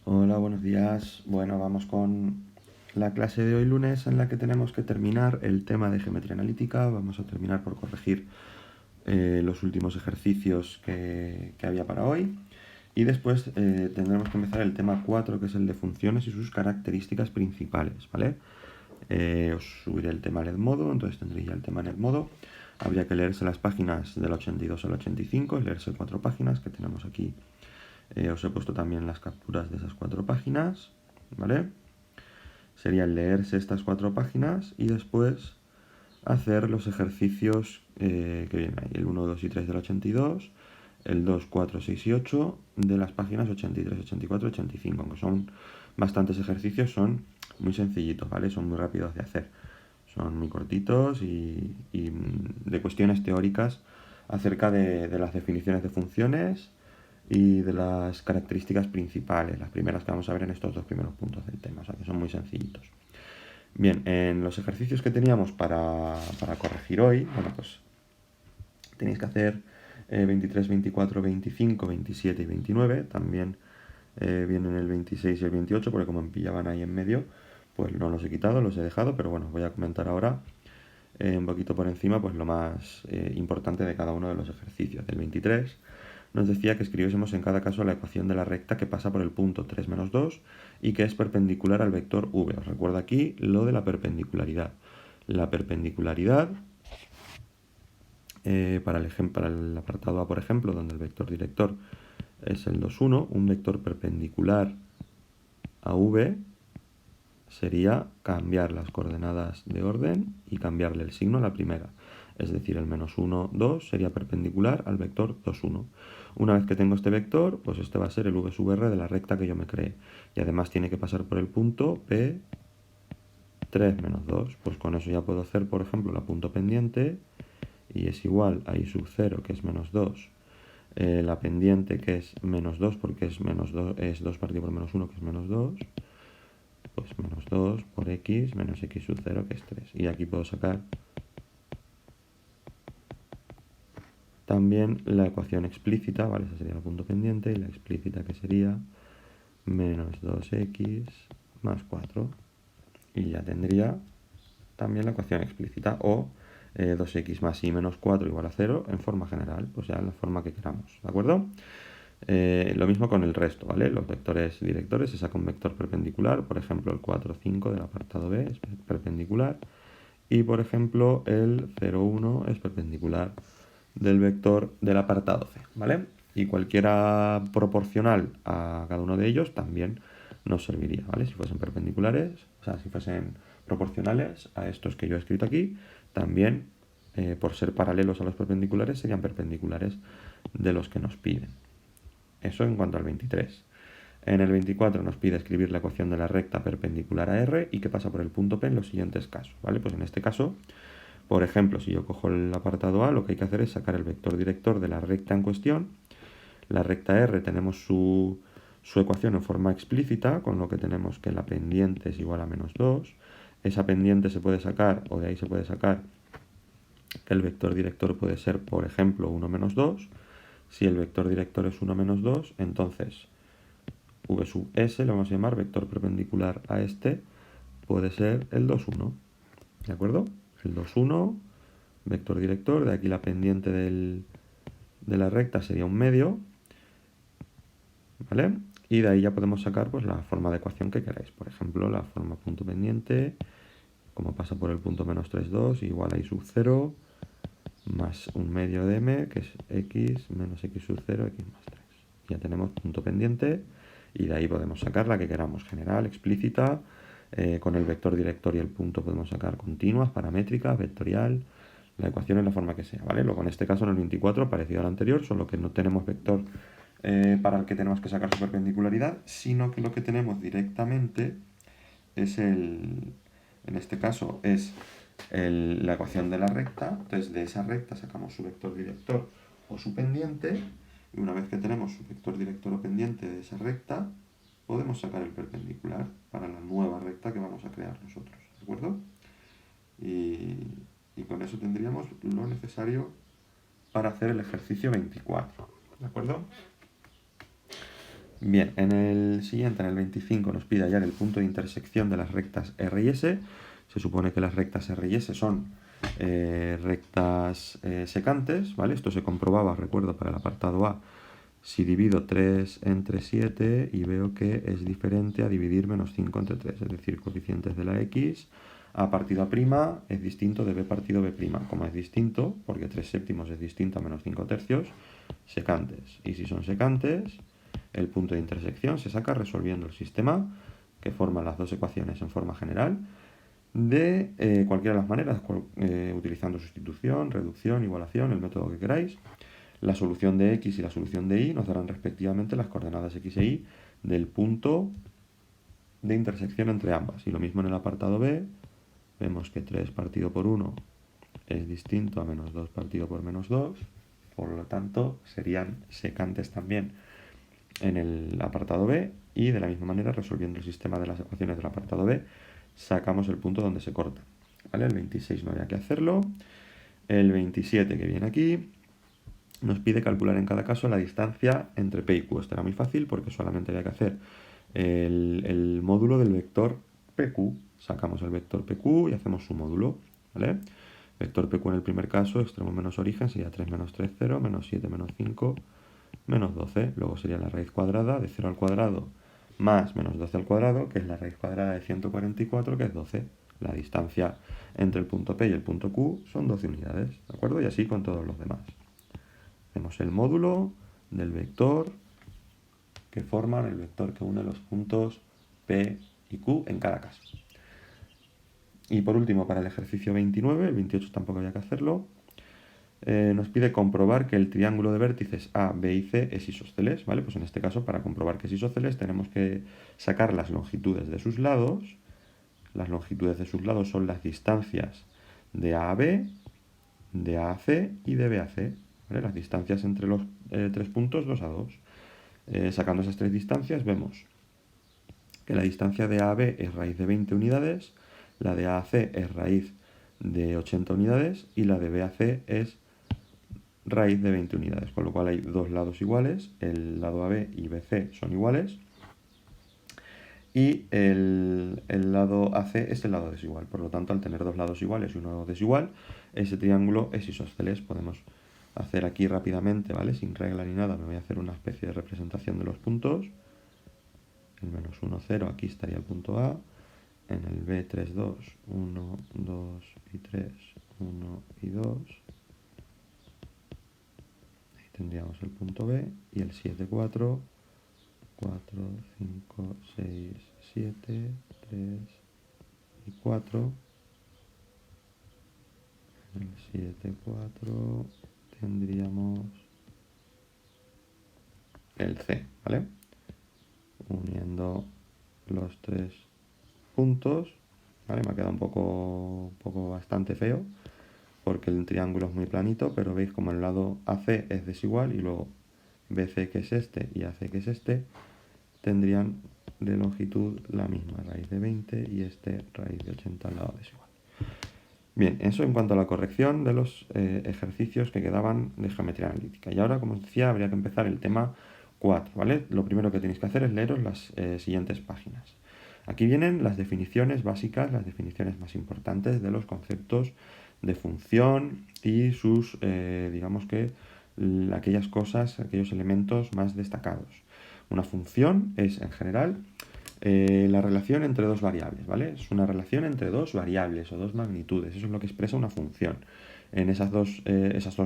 Hola, buenos días. Bueno, vamos con la clase de hoy lunes en la que tenemos que terminar el tema de geometría analítica. Vamos a terminar por corregir los últimos ejercicios que había para hoy. Y después tendremos que empezar el tema 4, que es el de funciones y sus características principales, ¿vale? Os subiré el tema en Edmodo, entonces tendréis ya el tema en Edmodo. Habría que leerse las páginas del 82 al 85, leerse 4 páginas que tenemos aquí. Os he puesto también las capturas de esas 4 páginas, ¿vale? Sería leerse estas 4 páginas y después hacer los ejercicios que vienen ahí, el 1, 2 y 3 del 82, el 2, 4, 6 y 8 de las páginas 83, 84, 85, aunque son bastantes ejercicios, son muy sencillitos, ¿vale? Son muy rápidos de hacer, son muy cortitos y de cuestiones teóricas acerca de las definiciones de funciones y de las características principales, las primeras que vamos a ver en estos dos primeros puntos del tema, o sea que son muy sencillitos. Bien, en los ejercicios que teníamos para corregir hoy, bueno, pues tenéis que hacer 23, 24, 25, 27 y 29, también vienen el 26 y el 28, porque como me pillaban ahí en medio, pues no los he quitado, los he dejado, pero bueno, voy a comentar ahora un poquito por encima pues lo más importante de cada uno de los ejercicios. Del 23 nos decía que escribiésemos en cada caso la ecuación de la recta que pasa por el punto 3 menos 2 y que es perpendicular al vector v. Os recuerdo aquí lo de la perpendicularidad. La perpendicularidad, para el apartado A, por ejemplo, donde el vector director es el 2, 1, un vector perpendicular a v sería cambiar las coordenadas de orden y cambiarle el signo a la primera. Es decir, el menos 1, 2 sería perpendicular al vector 2, 1. Una vez que tengo este vector, pues este va a ser el v sub r de la recta que yo me cree. Y además tiene que pasar por el punto P 3 menos 2. Pues con eso ya puedo hacer, por ejemplo, la punto pendiente y es igual a I sub 0, que es menos 2. La pendiente, que es menos 2, porque es, menos 2, es 2 partido por menos 1, que es menos 2. Pues menos 2 por x menos x sub 0, que es 3. Y aquí puedo sacar también la ecuación explícita, ¿vale? Esa sería el punto pendiente, y la explícita, que sería menos 2x más 4. Y ya tendría también la ecuación explícita, o 2x más y menos 4 igual a 0 en forma general, pues ya en la forma que queramos, ¿de acuerdo? Lo mismo con el resto, ¿vale? Los vectores directores se saca un vector perpendicular, por ejemplo el 4, 5 del apartado B es perpendicular, y por ejemplo el 0, 1 es perpendicular del vector del apartado C, ¿vale? Y cualquiera proporcional a cada uno de ellos también nos serviría, ¿vale? Si fuesen perpendiculares, o sea, si fuesen proporcionales a estos que yo he escrito aquí, también por ser paralelos a los perpendiculares serían perpendiculares de los que nos piden. Eso en cuanto al 23. En el 24 nos pide escribir la ecuación de la recta perpendicular a R y que pasa por el punto P en los siguientes casos, ¿vale? Pues en este caso, por ejemplo, si yo cojo el apartado A, lo que hay que hacer es sacar el vector director de la recta en cuestión. La recta R tenemos su ecuación en forma explícita, con lo que tenemos que la pendiente es igual a menos 2. Esa pendiente se puede sacar, o de ahí se puede sacar, que el vector director puede ser, por ejemplo, 1 menos 2. Si el vector director es 1 menos 2, entonces v sub s, lo vamos a llamar vector perpendicular a este, puede ser el 2, 1. ¿De acuerdo? El 2, 1, vector director, de aquí la pendiente de la recta sería un medio, ¿vale? Y de ahí ya podemos sacar pues la forma de ecuación que queráis. Por ejemplo, la forma punto pendiente, como pasa por el punto menos 3, 2, igual a I sub 0, más un medio de m, que es x menos x sub 0, x más 3. Ya tenemos punto pendiente y de ahí podemos sacar la que queramos, general, explícita, con el vector director y el punto podemos sacar continuas, paramétricas, vectorial, la ecuación en la forma que sea, ¿vale? Luego en este caso en el 24, parecido al anterior, solo que no tenemos vector para el que tenemos que sacar su perpendicularidad, sino que lo que tenemos directamente es en este caso es la ecuación de la recta. Entonces de esa recta sacamos su vector director o su pendiente, y una vez que tenemos su vector director o pendiente de esa recta, podemos sacar el perpendicular para la nueva recta que vamos a crear nosotros, ¿de acuerdo? Y con eso tendríamos lo necesario para hacer el ejercicio 24, ¿de acuerdo? Bien, en el siguiente, en el 25, nos pide hallar el punto de intersección de las rectas R y S. Se supone que las rectas R y S son rectas secantes, ¿vale? Esto se comprobaba, recuerdo, para el apartado A. Si divido 3 entre 7 y veo que es diferente a dividir menos 5 entre 3, es decir, coeficientes de la X, A partido A' es distinto de B partido B'. Como es distinto, porque 3 séptimos es distinto a menos 5 tercios, secantes. Y si son secantes, el punto de intersección se saca resolviendo el sistema que forma las dos ecuaciones en forma general de cualquiera de las maneras, utilizando sustitución, reducción, igualación, el método que queráis. La solución de x y la solución de y nos darán respectivamente las coordenadas x e y del punto de intersección entre ambas. Y lo mismo en el apartado B, vemos que 3 partido por 1 es distinto a menos 2 partido por menos 2, por lo tanto serían secantes también en el apartado B, y de la misma manera, resolviendo el sistema de las ecuaciones del apartado B, sacamos el punto donde se corta. ¿Vale? El 26 no había que hacerlo. El 27, que viene aquí, nos pide calcular en cada caso la distancia entre P y Q. Esto era muy fácil porque solamente había que hacer el módulo del vector PQ. Sacamos el vector PQ y hacemos su módulo. ¿Vale? Vector PQ en el primer caso, extremo menos origen, sería 3 menos 3, 0, menos 7 menos 5, menos 12. Luego sería la raíz cuadrada de 0 al cuadrado más menos 12 al cuadrado, que es la raíz cuadrada de 144, que es 12. La distancia entre el punto P y el punto Q son 12 unidades, ¿de acuerdo? Y así con todos los demás. Hacemos el módulo del vector que forman el vector que une los puntos P y Q en cada caso. Y por último, para el ejercicio 29, el 28 tampoco había que hacerlo, nos pide comprobar que el triángulo de vértices A, B y C es isósceles, ¿vale? Pues en este caso, para comprobar que es isósceles, tenemos que sacar las longitudes de sus lados. Las longitudes de sus lados son las distancias de A a B, de A a C y de B a C, ¿vale? Las distancias entre los tres puntos 2 a 2. Sacando esas tres distancias, vemos que la distancia de A a B es raíz de 20 unidades, la de A a C es raíz de 80 unidades y la de B a C es raíz de 20 unidades, con lo cual hay dos lados iguales, el lado AB y BC son iguales, y el lado AC es el lado desigual. Por lo tanto, al tener dos lados iguales y uno desigual, ese triángulo es isósceles. Podemos hacer aquí rápidamente, ¿vale? Sin regla ni nada, me voy a hacer una especie de representación de los puntos. El menos 1, 0, aquí estaría el punto A. En el B, 3, 2, 1, 2 y 3, 1 y 2. Tendríamos el punto B y el 7, 4, 4, 5, 6, 7, 3 y 4. En el 7, 4 tendríamos el C, ¿vale? Uniendo los tres puntos, ¿vale? Me ha quedado un poco bastante feo porque el triángulo es muy planito, pero veis como el lado AC es desigual y luego BC, que es este, y AC, que es este, tendrían de longitud la misma, raíz de 20, y este raíz de 80 al lado desigual. Bien, eso en cuanto a la corrección de los ejercicios que quedaban de geometría analítica. Y ahora, como os decía, habría que empezar el tema 4, ¿vale? Lo primero que tenéis que hacer es leeros las siguientes páginas. Aquí vienen las definiciones básicas, las definiciones más importantes de los conceptos de función y sus, digamos que, aquellas cosas, aquellos elementos más destacados. Una función es, en general, la relación entre dos variables, ¿vale? Es una relación entre dos variables o dos magnitudes, eso es lo que expresa una función. En esas dos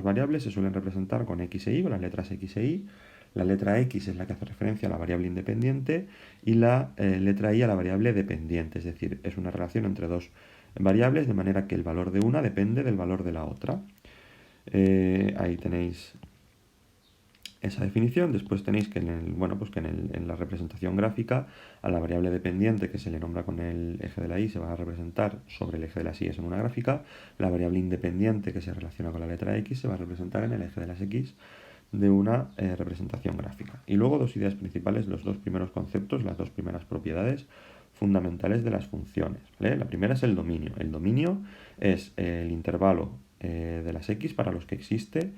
variables se suelen representar con x e y, con las letras x e y. La letra x es la que hace referencia a la variable independiente y la letra y a la variable dependiente, es decir, es una relación entre dos variables de manera que el valor de una depende del valor de la otra. Ahí tenéis esa definición. Después tenéis que en la representación gráfica a la variable dependiente, que se le nombra con el eje de la y, se va a representar sobre el eje de las y en una gráfica. La variable independiente, que se relaciona con la letra x, se va a representar en el eje de las x de una representación gráfica. Y luego dos ideas principales, los dos primeros conceptos, las dos primeras propiedades fundamentales de las funciones, ¿vale? La primera es el dominio. El dominio es el intervalo de las x para los que existe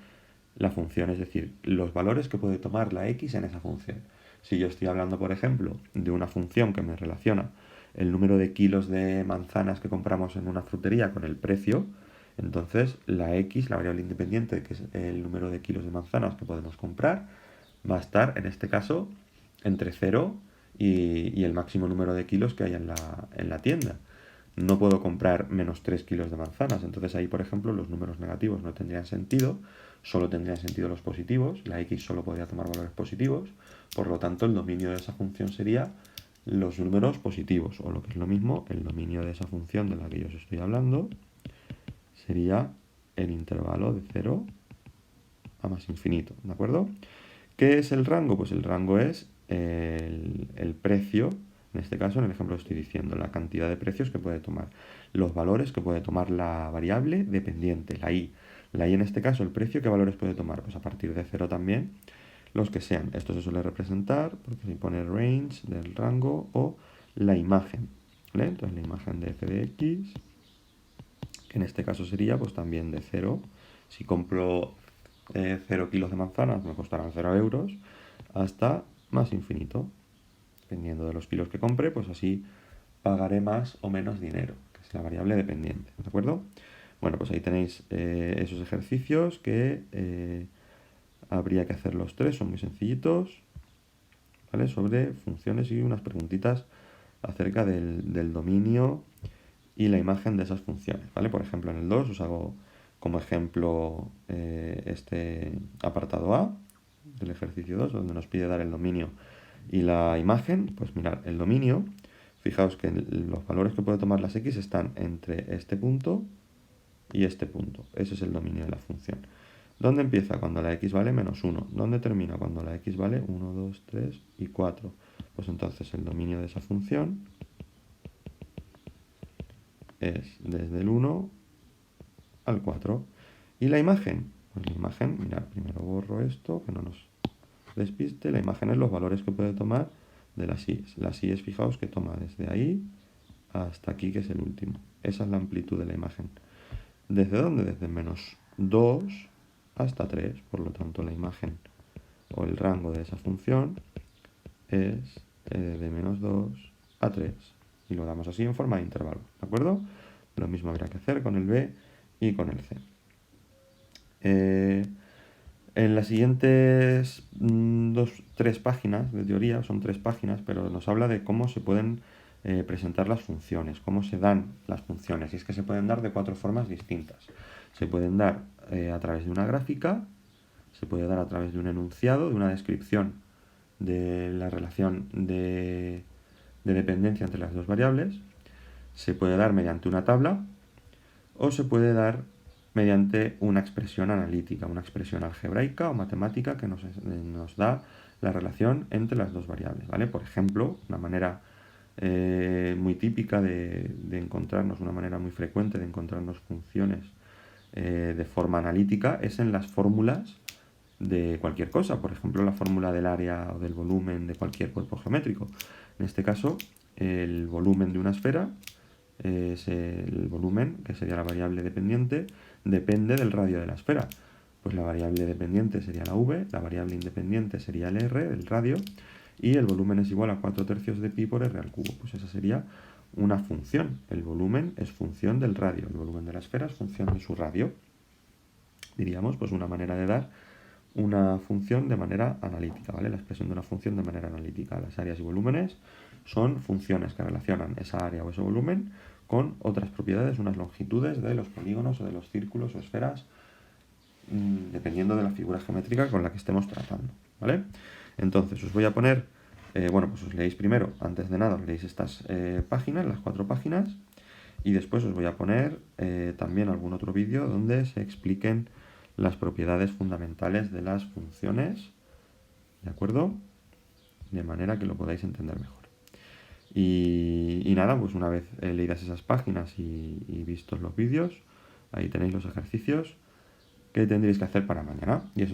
la función, es decir, los valores que puede tomar la x en esa función. Si yo estoy hablando, por ejemplo, de una función que me relaciona el número de kilos de manzanas que compramos en una frutería con el precio, entonces la x, la variable independiente, que es el número de kilos de manzanas que podemos comprar, va a estar, en este caso, entre 0 y el máximo número de kilos que hay en la tienda. No puedo comprar menos 3 kilos de manzanas, entonces ahí, por ejemplo, los números negativos no tendrían sentido, solo tendrían sentido los positivos, la x solo podría tomar valores positivos, por lo tanto el dominio de esa función sería los números positivos, o lo que es lo mismo, el dominio de esa función de la que yo os estoy hablando sería el intervalo de 0 a más infinito, ¿de acuerdo? ¿Qué es el rango? Pues el rango es el precio, en este caso, en el ejemplo estoy diciendo, la cantidad de precios que puede tomar, los valores que puede tomar la variable dependiente, la i. La i en este caso, el precio, ¿qué valores puede tomar? Pues a partir de 0 también, los que sean. Esto se suele representar porque se pone range del rango o la imagen, ¿vale? Entonces la imagen de f de x, que en este caso sería pues también de 0. Si compro 0 kilos de manzanas me costarán 0 euros hasta más infinito. Dependiendo de los kilos que compre, pues así pagaré más o menos dinero, que es la variable dependiente, ¿de acuerdo? Bueno, pues ahí tenéis esos ejercicios que habría que hacer los tres, son muy sencillitos, ¿vale? Sobre funciones y unas preguntitas acerca del dominio y la imagen de esas funciones, ¿vale? Por ejemplo, en el 2 os hago como ejemplo este apartado A del ejercicio 2, donde nos pide dar el dominio y la imagen. Pues mirad, el dominio, fijaos que los valores que puede tomar las x están entre este punto y este punto. Ese es el dominio de la función. ¿Dónde empieza? Cuando la x vale menos 1. ¿Dónde termina? Cuando la x vale 1, 2, 3 y 4. Pues entonces el dominio de esa función es desde el 1 al 4. ¿Y la imagen? Pues la imagen, mirad, primero borro esto, que no nos despiste. La imagen es los valores que puede tomar de las i's. Las i's, fijaos que toma desde ahí hasta aquí, que es el último. Esa es la amplitud de la imagen. ¿Desde dónde? Desde menos 2 hasta 3. Por lo tanto, la imagen o el rango de esa función es de menos 2 a 3. Y lo damos así en forma de intervalo, ¿de acuerdo? Lo mismo habrá que hacer con el b y con el c. En las siguientes 3 páginas de teoría, son 3 páginas, pero nos habla de cómo se pueden presentar las funciones, cómo se dan las funciones. Y es que se pueden dar de 4 formas distintas. Se pueden dar a través de una gráfica, se puede dar a través de un enunciado, de una descripción de la relación de dependencia entre las dos variables, se puede dar mediante una tabla o se puede dar mediante una expresión analítica, una expresión algebraica o matemática que nos da la relación entre las dos variables, ¿vale? Por ejemplo, una manera muy típica de encontrarnos, una manera muy frecuente de encontrarnos funciones de forma analítica es en las fórmulas de cualquier cosa, por ejemplo la fórmula del área o del volumen de cualquier cuerpo geométrico. En este caso, el volumen de una esfera es el volumen, que sería la variable dependiente, depende del radio de la esfera. Pues la variable dependiente sería la v, la variable independiente sería el r, el radio, y el volumen es igual a 4/3 de pi por r al cubo. Pues esa sería una función. El volumen es función del radio, el volumen de la esfera es función de su radio. Diríamos, pues una manera de dar una función de manera analítica, ¿vale? La expresión de una función de manera analítica. Las áreas y volúmenes son funciones que relacionan esa área o ese volumen con otras propiedades, unas longitudes de los polígonos o de los círculos o esferas, dependiendo de la figura geométrica con la que estemos tratando, ¿vale? Entonces os voy a poner, bueno, pues os leéis primero, antes de nada, os leéis estas páginas, las 4 páginas, y después os voy a poner también algún otro vídeo donde se expliquen las propiedades fundamentales de las funciones, ¿de acuerdo? De manera que lo podáis entender mejor. Y nada, pues una vez leídas esas páginas y vistos los vídeos, ahí tenéis los ejercicios que tendréis que hacer para mañana. Y eso